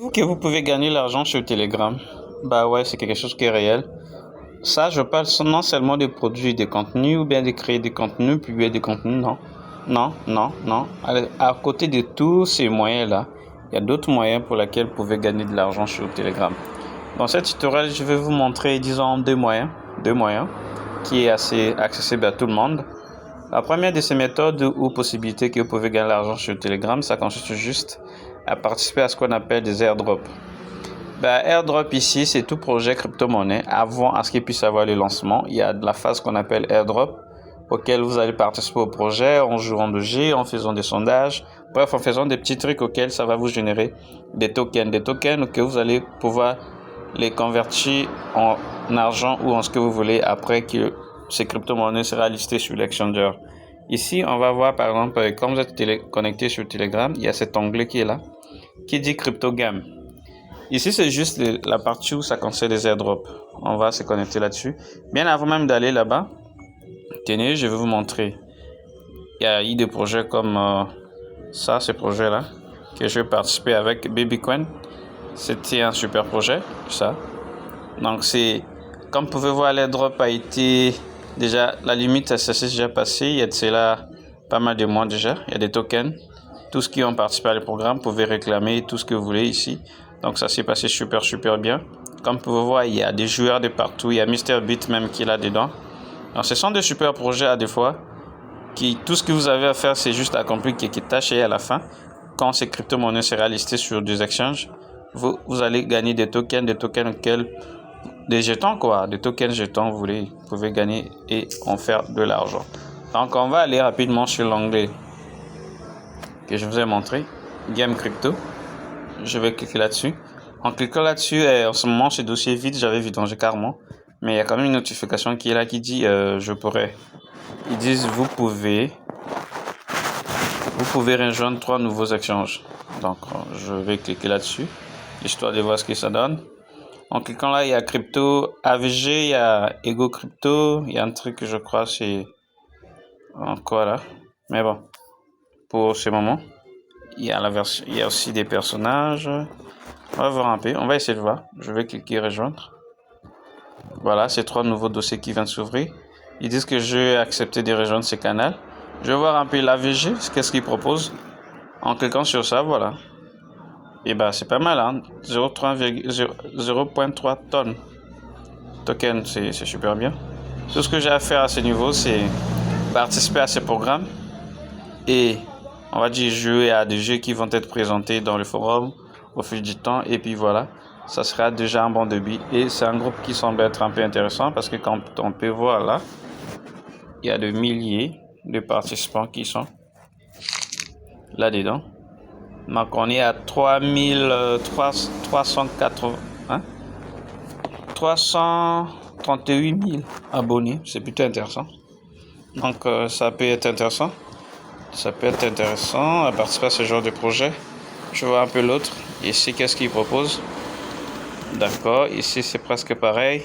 Savez-vous que vous pouvez gagner l'argent sur Telegram? Bah ouais, c'est quelque chose qui est réel. Ça, je parle non seulement de produire des contenus ou bien de créer des contenus, publier des contenus, non. Non, non, non. À côté de tous ces moyens-là, il y a d'autres moyens pour lesquels vous pouvez gagner de l'argent sur Telegram. Dans ce tutoriel, je vais vous montrer, disons, deux moyens qui est assez accessible à tout le monde. La première de ces méthodes ou possibilités que vous pouvez gagner de l'argent sur Telegram, ça consiste juste à participer à ce qu'on appelle des airdrops. Airdrop ici, c'est tout projet crypto-monnaie. Avant à ce qu'il puisse avoir le lancement, il y a de la phase qu'on appelle airdrop, auquel vous allez participer au projet en jouant de G, en faisant des sondages, bref, en faisant des petits trucs auxquels ça va vous générer des tokens que vous allez pouvoir les convertir en argent ou en ce que vous voulez après que ces crypto-monnaies sera listées sur l'exchanger. Ici, on va voir par exemple, quand vous êtes connecté sur Telegram, il y a cet onglet qui est là, qui dit Crypto Game. Ici, c'est juste la partie où ça concerne les airdrops. On va se connecter là-dessus. Bien avant même d'aller là-bas, tenez, je vais vous montrer. Il y a eu des projets comme ça, ce projet-là, que je vais participer avec Babycoin. C'était un super projet, ça. Donc, comme vous pouvez voir, l'airdrop a été déjà, la limite ça s'est déjà passé. Il y a de cela pas mal de mois déjà. Il y a des tokens. Tous ceux qui ont participé au programme pouvaient réclamer tout ce que vous voulez ici. Donc ça s'est passé super bien. Comme vous pouvez voir, il y a des joueurs de partout. Il y a MrBeat même qui est là-dedans. Donc ce sont des super projets à des fois. Tout ce que vous avez à faire, c'est juste accomplir quelques tâches et à la fin, quand ces crypto-monnaies sera listées sur des exchanges, vous allez gagner des tokens auxquels des jetons des tokens jetons vous pouvez gagner et en faire de l'argent. Donc on va aller rapidement sur l'onglet que je vous ai montré, Game Crypto. Je vais cliquer là-dessus. En cliquant là-dessus, en ce moment, ce dossier est vide, j'avais vidangé carrément. Mais il y a quand même une notification qui est là qui dit je pourrais. Ils disent vous pouvez rejoindre 3 nouveaux échanges. Donc je vais cliquer là-dessus, histoire de voir ce que ça donne. En cliquant là, il y a Crypto AVG, il y a Ego Crypto, il y a un truc que je crois c'est encore là. Mais bon, pour ce moment. Il y a aussi des personnages. On va voir un peu. On va essayer de voir. Je vais cliquer rejoindre. Voilà, ces 3 nouveaux dossiers qui viennent s'ouvrir. Ils disent que je vais accepter de rejoindre ce canal. Je vais voir un peu l'AVG, qu'est-ce qu'ils proposent. En cliquant sur ça, voilà. Et c'est pas mal, hein. 0.3 tonnes. Token, c'est super bien. Tout ce que j'ai à faire à ce niveau, c'est participer à ce programme et on va dire jouer à des jeux qui vont être présentés dans le forum au fil du temps. Et puis voilà, ça sera déjà un bon début. Et c'est un groupe qui semble être un peu intéressant parce que quand on peut voir là, il y a des milliers de participants qui sont là-dedans. Donc on est à 338 000 abonnés. C'est plutôt intéressant. Donc ça peut être intéressant. Ça peut être intéressant à participer à ce genre de projet. Je vois un peu l'autre. Ici, qu'est-ce qu'il propose? D'accord. Ici, c'est presque pareil.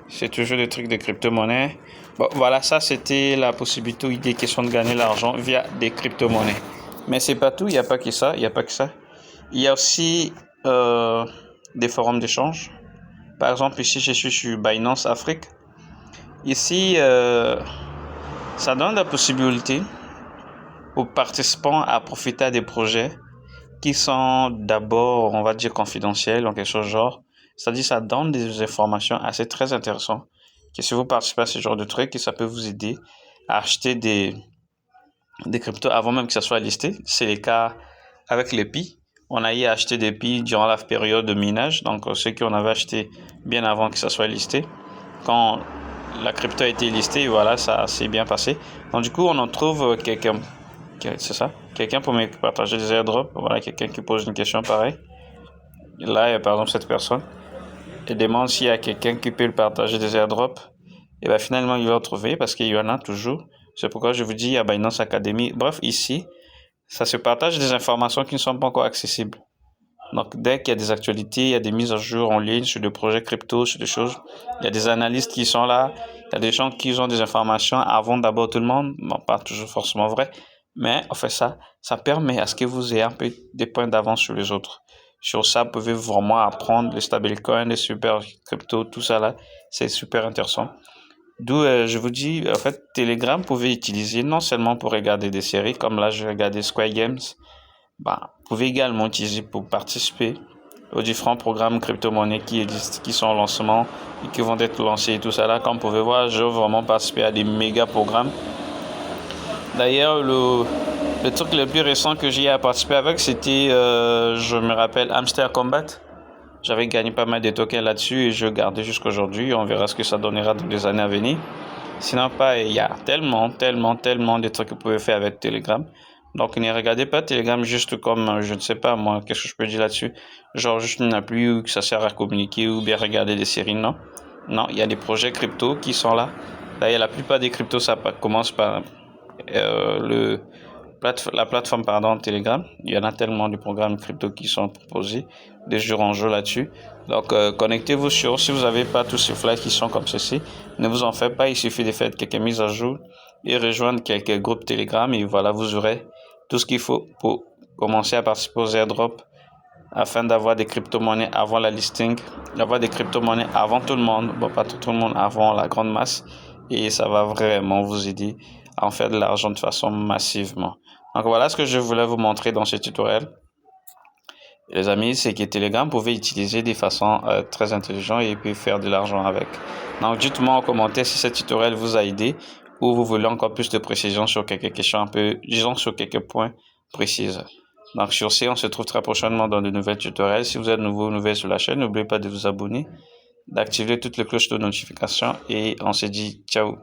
C'est toujours des trucs de crypto-monnaie. Bon, voilà, ça, c'était la possibilité ou des questions de gagner l'argent via des crypto-monnaies. Mais c'est pas tout. Il n'y a pas que ça. Il y a aussi des forums d'échange. Par exemple, ici, je suis sur Binance Afrique. Ici, ça donne la possibilité aux participants à profiter des projets qui sont d'abord, on va dire, confidentiels en quelque chose genre. C'est-à-dire, ça donne des informations assez très intéressantes. Que si vous participez à ce genre de trucs, ça peut vous aider à acheter des cryptos avant même que ça soit listé. C'est le cas avec les PI. On a eu acheté des PI durant la période de minage. Donc, ceux qui en avaient acheté bien avant que ça soit listé. Quand la crypto a été listée, voilà, ça s'est bien passé. Donc, du coup, on en trouve quelqu'un. C'est ça. Quelqu'un pour me partager des airdrops. Voilà, quelqu'un qui pose une question pareille. Là, il y a par exemple cette personne. Il demande s'il y a quelqu'un qui peut le partager des airdrops. Et finalement, il va le trouver parce qu'il y en a toujours. C'est pourquoi je vous dis, il y a Binance Academy. Bref, ici, ça se partage des informations qui ne sont pas encore accessibles. Donc, dès qu'il y a des actualités, il y a des mises à jour en ligne sur des projets crypto, sur des choses. Il y a des analystes qui sont là. Il y a des gens qui ont des informations avant d'abord tout le monde. Bon, pas toujours forcément vrai. Mais en fait, ça permet à ce que vous ayez un peu des points d'avance sur les autres. Sur ça, vous pouvez vraiment apprendre les stablecoins, les super crypto, tout ça là. C'est super intéressant. D'où je vous dis, en fait, Telegram, vous pouvez utiliser non seulement pour regarder des séries, comme là, je regardais Square Games. Bah, vous pouvez également utiliser pour participer aux différents programmes crypto-monnaies qui existent, qui sont en lancement et qui vont être lancés et tout ça là. Comme vous pouvez voir, j'ai vraiment participé à des méga programmes. D'ailleurs, le truc le plus récent que j'ai participé avec, c'était, je me rappelle, Hamster Combat. J'avais gagné pas mal de tokens là-dessus et je gardais jusqu'à aujourd'hui. On verra ce que ça donnera dans les années à venir. Sinon, pas, il y a tellement de trucs que vous pouvez faire avec Telegram. Donc, ne regardez pas Telegram juste comme, je ne sais pas moi, qu'est-ce que je peux dire là-dessus. Genre juste une appli où ça sert à communiquer ou bien regarder des séries, non. Non, il y a des projets crypto qui sont là. D'ailleurs, la plupart des cryptos, ça commence par la plateforme Telegram. Il y en a tellement de programmes crypto qui sont proposés, des jeux en jeu là-dessus. Donc, connectez-vous si vous n'avez pas tous ces flyers qui sont comme ceci, ne vous en faites pas, il suffit de faire quelques mises à jour et rejoindre quelques groupes Telegram et voilà, vous aurez tout ce qu'il faut pour commencer à participer aux airdrops afin d'avoir des crypto-monnaies avant la listing, d'avoir des crypto-monnaies avant tout le monde, bon pas tout le monde, avant la grande masse, et ça va vraiment vous aider à en faire de l'argent de façon massivement. Donc voilà ce que je voulais vous montrer dans ce tutoriel. Les amis, c'est que Telegram pouvait utiliser de façon très intelligente et puis faire de l'argent avec. Donc dites-moi en commentaire si ce tutoriel vous a aidé ou vous voulez encore plus de précision sur quelques questions un peu, disons sur quelques points précis. Donc sur ce, on se retrouve très prochainement dans de nouvelles tutoriels. Si vous êtes nouveau ou nouvelle sur la chaîne, n'oubliez pas de vous abonner, d'activer toutes les cloches de notification et on se dit ciao.